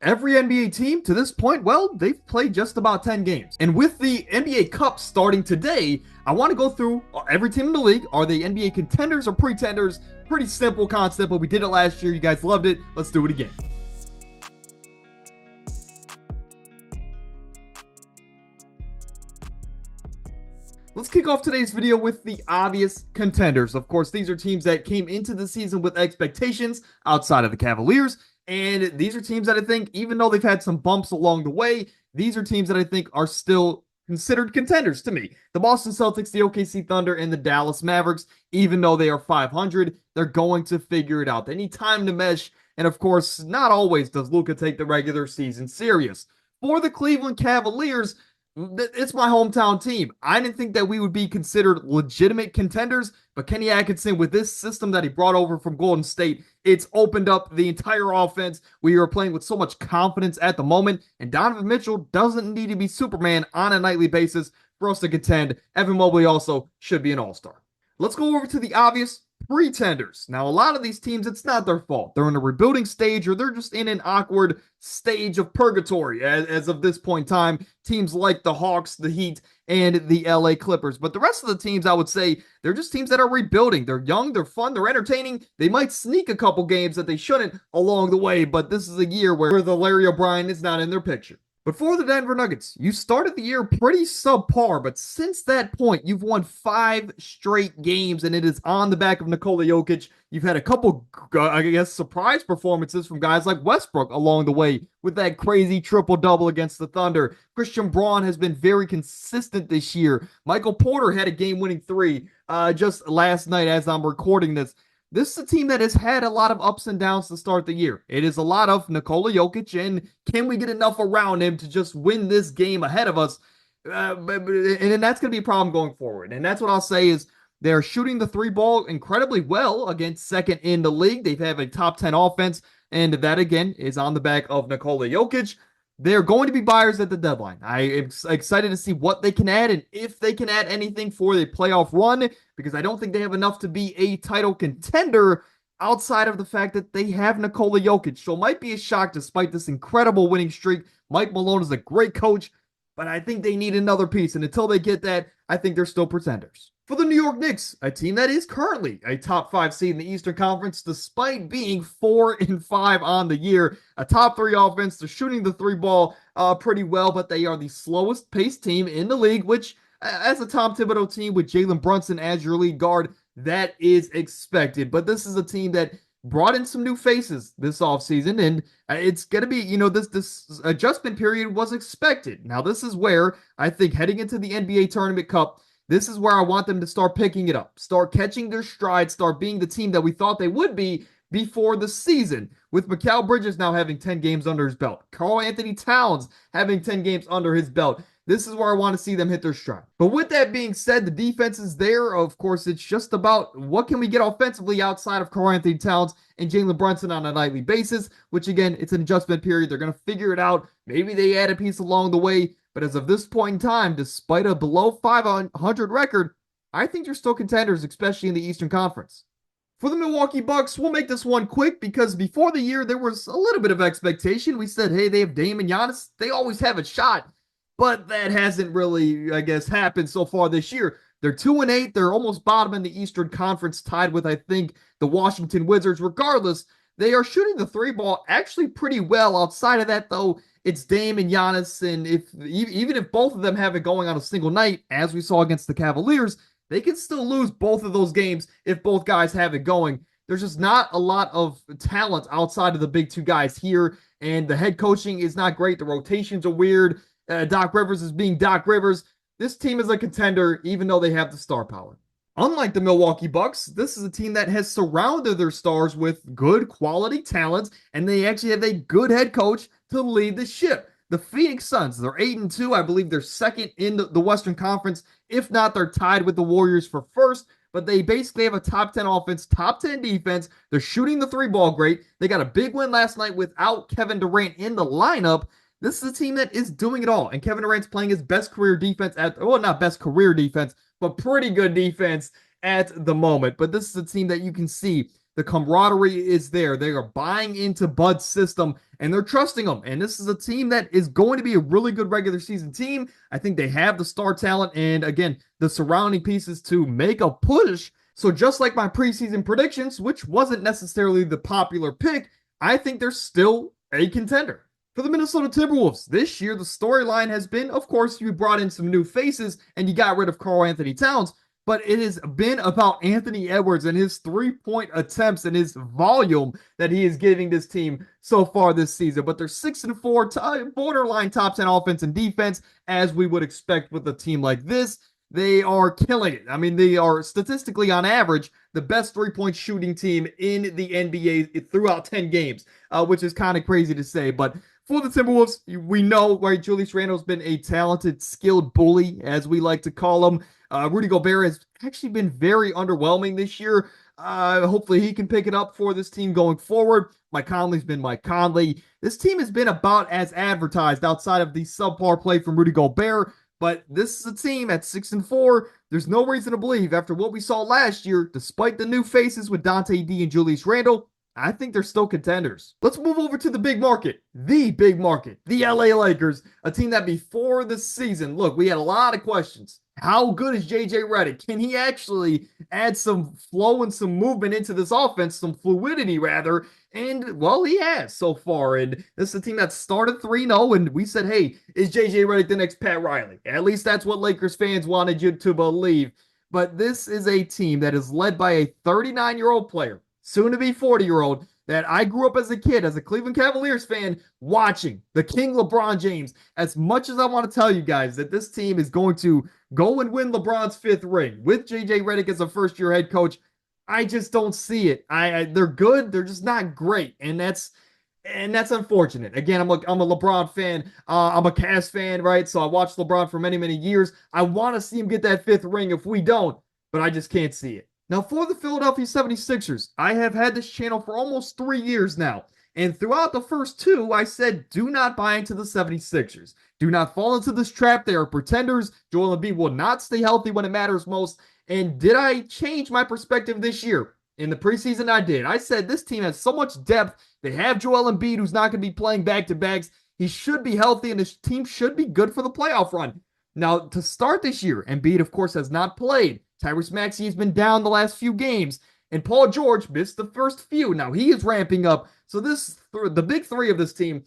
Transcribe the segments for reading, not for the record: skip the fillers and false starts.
Every NBA team to this point, well, they've played just about 10 games. And with the NBA Cup starting today, I want to go through every team in the league. Are they NBA contenders or pretenders? Pretty simple concept, but we did it last year. You guys loved it. Let's do it again. Let's kick off today's video with the obvious contenders. Of course, these are teams that came into the season with expectations outside of the Cavaliers. And these are teams that I think, even though they've had some bumps along the way, these are teams that I think are still considered contenders to me. The Boston Celtics, the OKC Thunder, and the Dallas Mavericks, even though they are 500, they're going to figure it out. They need time to mesh. And of course, not always does Luka take the regular season serious. For the Cleveland Cavaliers, it's my hometown team. I didn't think that we would be considered legitimate contenders, but Kenny Atkinson, with this system that he brought over from Golden State, it's opened up the entire offense. We are playing with so much confidence at the moment, and Donovan Mitchell doesn't need to be Superman on a nightly basis for us to contend. Evan Mobley also should be an all-star. Let's go over to the obvious pretenders. Now, a lot of these teams, it's not their fault. They're in a rebuilding stage, or they're just in an awkward stage of purgatory as of this point in time. Teams like the Hawks, the Heat, and the LA Clippers. But the rest of the teams, I would say, they're just teams that are rebuilding. They're young, they're fun, they're entertaining. They might sneak a couple games that they shouldn't along the way, but this is a year where the Larry O'Brien is not in their picture. But for the Denver Nuggets, you started the year pretty subpar, but since that point, you've won 5 straight games, and it is on the back of Nikola Jokic. You've had a couple, I guess, surprise performances from guys like Westbrook along the way with that crazy triple-double against the Thunder. Christian Braun has been very consistent this year. Michael Porter had a game-winning 3 just last night as I'm recording this. This is a team that has had a lot of ups and downs to start the year. It is a lot of Nikola Jokic, and can we get enough around him to just win this game ahead of us? And that's going to be a problem going forward. And that's what I'll say is they're shooting the 3 ball incredibly well against second in the league. They have a top 10 offense, and that, again, is on the back of Nikola Jokic. They're going to be buyers at the deadline. I am excited to see what they can add and if they can add anything for the playoff run, because I don't think they have enough to be a title contender outside of the fact that they have Nikola Jokic. So it might be a shock despite this incredible winning streak. Mike Malone is a great coach, but I think they need another piece. And until they get that, I think they're still pretenders. For the New York Knicks, a team that is currently a top 5 seed in the Eastern Conference, despite being 4-5 on the year, a top 3 offense. They're shooting the 3 ball pretty well, but they are the slowest paced team in the league, which, as a Tom Thibodeau team with Jalen Brunson as your lead guard, that is expected. But this is a team that brought in some new faces this offseason, and it's going to be, this adjustment period was expected. Now, this is where I think heading into the NBA Tournament Cup, this is where I want them to start picking it up, start catching their stride, start being the team that we thought they would be before the season, with Mikal Bridges now having 10 games under his belt, Karl-Anthony Towns having 10 games under his belt. This is where I want to see them hit their stride. But with that being said, the defense is there. Of course, it's just about what can we get offensively outside of Karl-Anthony Towns and Jalen Brunson on a nightly basis, which, again, it's an adjustment period. They're going to figure it out. Maybe they add a piece along the way. But as of this point in time, despite a below 500 record, I think they're still contenders, especially in the Eastern Conference. For the Milwaukee Bucks, we'll make this one quick because before the year, there was a little bit of expectation. We said, hey, they have Dame and Giannis. They always have a shot. But that hasn't really, I guess, happened so far this year. They're 2-8. They're almost bottom in the Eastern Conference, tied with, I think, the Washington Wizards. Regardless, they are shooting the 3 ball actually pretty well. Outside of that, though, it's Dame and Giannis, and even if both of them have it going on a single night, as we saw against the Cavaliers, they can still lose both of those games if both guys have it going. There's just not a lot of talent outside of the big 2 guys here, and the head coaching is not great. The rotations are weird. Doc Rivers is being Doc Rivers. This team is a contender, even though they have the star power. Unlike the Milwaukee Bucks, this is a team that has surrounded their stars with good quality talent, and they actually have a good head coach to lead the ship. The Phoenix Suns, they're 8-2. I believe they're second in the Western Conference. If not, they're tied with the Warriors for first, but they basically have a top 10 offense, top 10 defense. They're shooting the 3 ball great. They got a big win last night without Kevin Durant in the lineup. This is a team that is doing it all, and Kevin Durant's playing his best career defense not best career defense, but pretty good defense at the moment. But this is a team that you can see The camaraderie is there. They are buying into Bud's system and they're trusting him. And this is a team that is going to be a really good regular season team. I think they have the star talent and, again, the surrounding pieces to make a push. So just like my preseason predictions, which wasn't necessarily the popular pick, I think they're still a contender. For the Minnesota Timberwolves, this year the storyline has been, of course, you brought in some new faces and you got rid of Karl-Anthony Towns, but it has been about Anthony Edwards and his three-point attempts and his volume that he is giving this team so far this season. But they're 6-4, borderline top 10 offense and defense, as we would expect with a team like this. They are killing it. I mean, they are statistically on average the best three-point shooting team in the NBA throughout 10 games, which is kind of crazy to say. But for the Timberwolves, we know, right, Julius Randle's been a talented, skilled bully, as we like to call him. Rudy Gobert has actually been very underwhelming this year. Hopefully he can pick it up for this team going forward. Mike Conley's been Mike Conley. This team has been about as advertised outside of the subpar play from Rudy Gobert. But this is a team at 6-4. There's no reason to believe after what we saw last year, despite the new faces with Dante D and Julius Randle, I think they're still contenders. Let's move over to the big market, the LA Lakers, a team that before the season, look, we had a lot of questions. How good is JJ Redick? Can he actually add some flow and some movement into this offense, some fluidity rather? And, well, he has so far. And this is a team that started 3-0, and we said, hey, is JJ Redick the next Pat Riley? At least that's what Lakers fans wanted you to believe. But this is a team that is led by a 39-year-old player, soon to be 40-year-old, that I grew up as a kid, as a Cleveland Cavaliers fan, watching the King LeBron James. As much as I want to tell you guys that this team is going to go and win LeBron's 5th ring with JJ Redick as a first-year head coach, I just don't see it. They're good, they're just not great, and that's unfortunate. Again, I'm a LeBron fan. I'm a Cavs fan, right? So I watched LeBron for many, many years. I want to see him get that 5th ring if we don't, but I just can't see it. Now, for the Philadelphia 76ers, I have had this channel for almost 3 years now. And throughout the first 2, I said, do not buy into the 76ers. Do not fall into this trap. They are pretenders. Joel Embiid will not stay healthy when it matters most. And did I change my perspective this year? In the preseason, I did. I said this team has so much depth. They have Joel Embiid, who's not going to be playing back-to-backs. He should be healthy, and this team should be good for the playoff run. Now, to start this year, Embiid, of course, has not played. Tyrese Maxey has been down the last few games, and Paul George missed the first few. Now he is ramping up. So the big three of this team,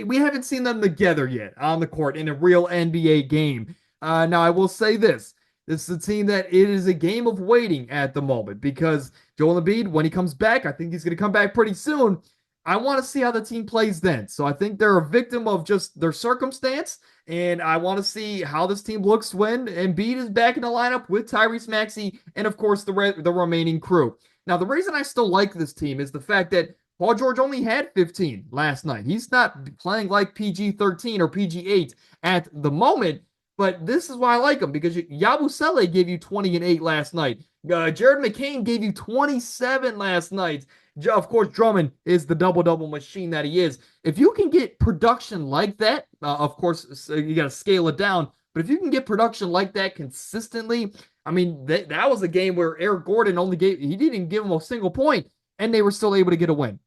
we haven't seen them together yet on the court in a real NBA game. Now I will say this is a team that it is a game of waiting at the moment because Joel Embiid, when he comes back, I think he's going to come back pretty soon. I want to see how the team plays then. So I think they're a victim of just their circumstance. And I want to see how this team looks when Embiid is back in the lineup with Tyrese Maxey and, of course, the remaining crew. Now, the reason I still like this team is the fact that Paul George only had 15 last night. He's not playing like PG-13 or PG-8 at the moment, but this is why I like him, because Yabusele gave you 20 and 8 last night. Jared McCain gave you 27 last night. Of course, Drummond is the double-double machine that he is. If you can get production like that, of course, you got to scale it down, but if you can get production like that consistently, I mean, that was a game where Eric Gordon he didn't give him a single point, and they were still able to get a win.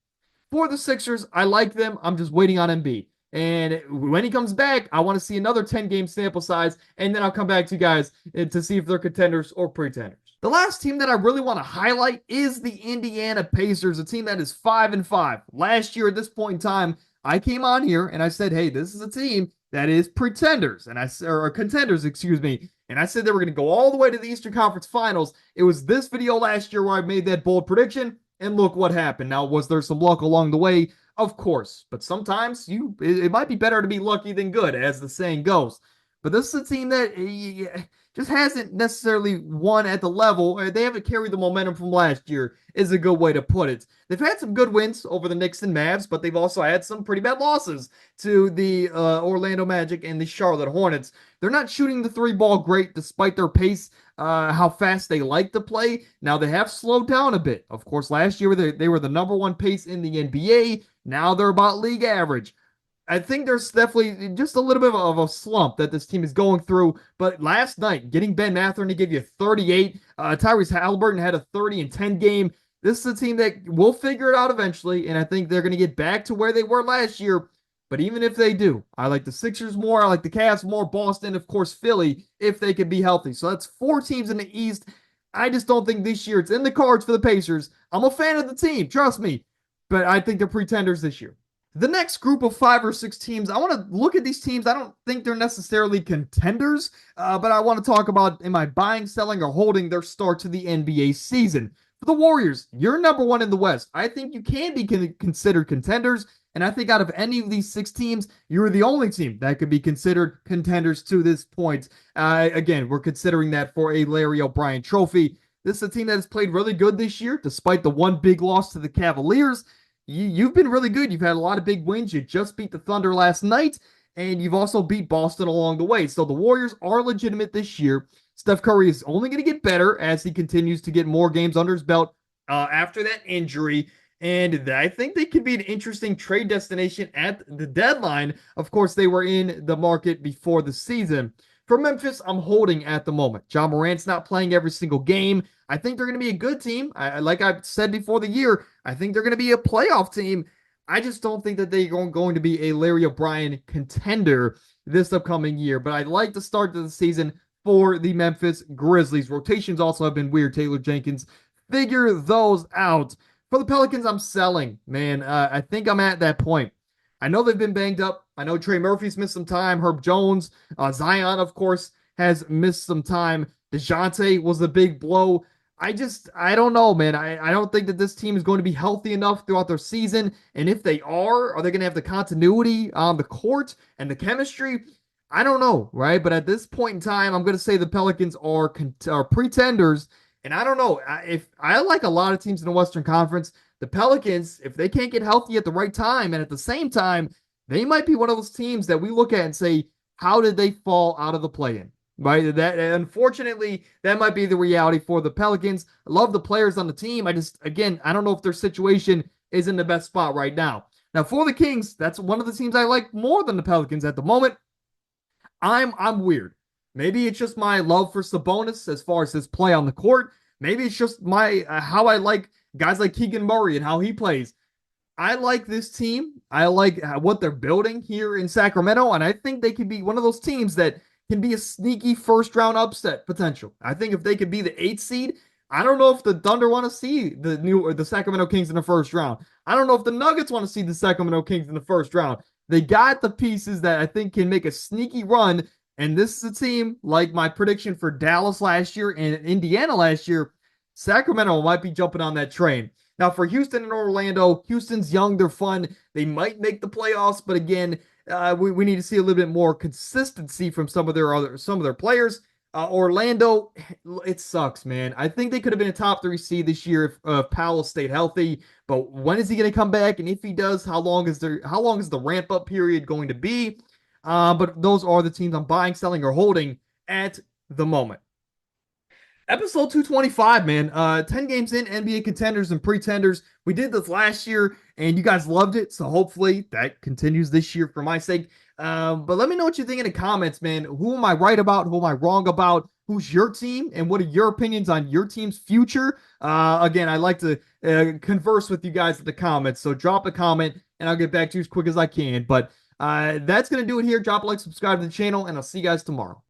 For the Sixers, I like them. I'm just waiting on Embiid. And when he comes back, I want to see another 10-game sample size, and then I'll come back to you guys to see if they're contenders or pretenders. The last team that I really want to highlight is the Indiana Pacers, a team that is 5-5. Last year at this point in time, I came on here and I said, hey, this is a team that is pretenders, or contenders, excuse me. And I said they were going to go all the way to the Eastern Conference Finals. It was this video last year where I made that bold prediction, and look what happened. Now, was there some luck along the way? Of course, but sometimes it might be better to be lucky than good, as the saying goes. But this is a team that just hasn't necessarily won at the level. They haven't carried the momentum from last year, is a good way to put it. They've had some good wins over the Knicks and Mavs, but they've also had some pretty bad losses to the Orlando Magic and the Charlotte Hornets. They're not shooting the 3-ball great despite their pace, how fast they like to play. Now, they have slowed down a bit. Of course, last year they were the number 1 pace in the NBA. Now they're about league average. I think there's definitely just a little bit of a slump that this team is going through. But last night, getting Ben Mathurin to give you 38, Tyrese Halliburton had a 30-10 game. This is a team that will figure it out eventually, and I think they're going to get back to where they were last year. But even if they do, I like the Sixers more. I like the Cavs more. Boston, of course, Philly, if they could be healthy. So that's four teams in the East. I just don't think this year it's in the cards for the Pacers. I'm a fan of the team, trust me, but I think they're pretenders this year. The next group of five or six teams, I want to look at these teams. I don't think they're necessarily contenders, but I want to talk about, am I buying, selling, or holding their start to the NBA season? For the Warriors, you're number one in the West. I think you can be considered contenders, and I think out of any of these six teams, you're the only team that could be considered contenders to this point. Again, we're considering that for a Larry O'Brien trophy. This is a team that has played really good this year, despite the one big loss to the Cavaliers. You've been really good. You've had a lot of big wins. You just beat the Thunder last night, and you've also beat Boston along the way. So the Warriors are legitimate this year. Steph Curry is only going to get better as he continues to get more games under his belt after that injury. And I think they could be an interesting trade destination at the deadline. Of course, they were in the market before the season. For Memphis, I'm holding at the moment. Ja Morant's not playing every single game. I think they're going to be a good team. Like I said before the year, I think they're going to be a playoff team. I just don't think that they're going to be a Larry O'Brien contender this upcoming year. But I like the start of the season for the Memphis Grizzlies. Rotations also have been weird. Taylor Jenkins, figure those out. For the Pelicans, I'm selling, man. I think I'm at that point. I know they've been banged up. I know Trey Murphy's missed some time. Herb Jones, Zion, of course, has missed some time. DeJounte was a big blow. I don't know, man. I don't think that this team is going to be healthy enough throughout their season. And if they are they going to have the continuity on the court and the chemistry? I don't know, right? But at this point in time, I'm going to say the Pelicans are pretenders. And I don't know if I like a lot of teams in the Western Conference. The Pelicans, if they can't get healthy at the right time and at the same time, they might be one of those teams that we look at and say, how did they fall out of the play-in? Right? That unfortunately, that might be the reality for the Pelicans. I love the players on the team. I don't know if their situation is in the best spot right now. Now, for the Kings, that's one of the teams I like more than the Pelicans at the moment. I'm weird. Maybe it's just my love for Sabonis as far as his play on the court. Maybe it's just my how I like guys like Keegan Murray and how he plays. I like this team. I like what they're building here in Sacramento, and I think they could be one of those teams that can be a sneaky first round upset potential. I think if they could be the 8th seed, I don't know if the Thunder want to see the Sacramento Kings in the first round. I don't know if the Nuggets want to see the Sacramento Kings in the first round. They got the pieces that I think can make a sneaky run, and this is a team like my prediction for Dallas last year and Indiana last year. Sacramento might be jumping on that train. Now, for Houston and Orlando, Houston's young, they're fun. They might make the playoffs, but again, we need to see a little bit more consistency from some of their players. Orlando, it sucks, man. I think they could have been a top 3 seed this year if Powell stayed healthy. But when is he going to come back? And if he does, how long is the ramp up period going to be? But those are the teams I'm buying, selling, or holding at the moment. Episode 225, man. 10 games in, NBA contenders and pretenders. We did this last year, and you guys loved it, so hopefully that continues this year for my sake. But let me know what you think in the comments, man. Who am I right about? Who am I wrong about? Who's your team? And what are your opinions on your team's future? Again, I like to converse with you guys in the comments, so drop a comment, and I'll get back to you as quick as I can. But that's going to do it here. Drop a like, subscribe to the channel, and I'll see you guys tomorrow.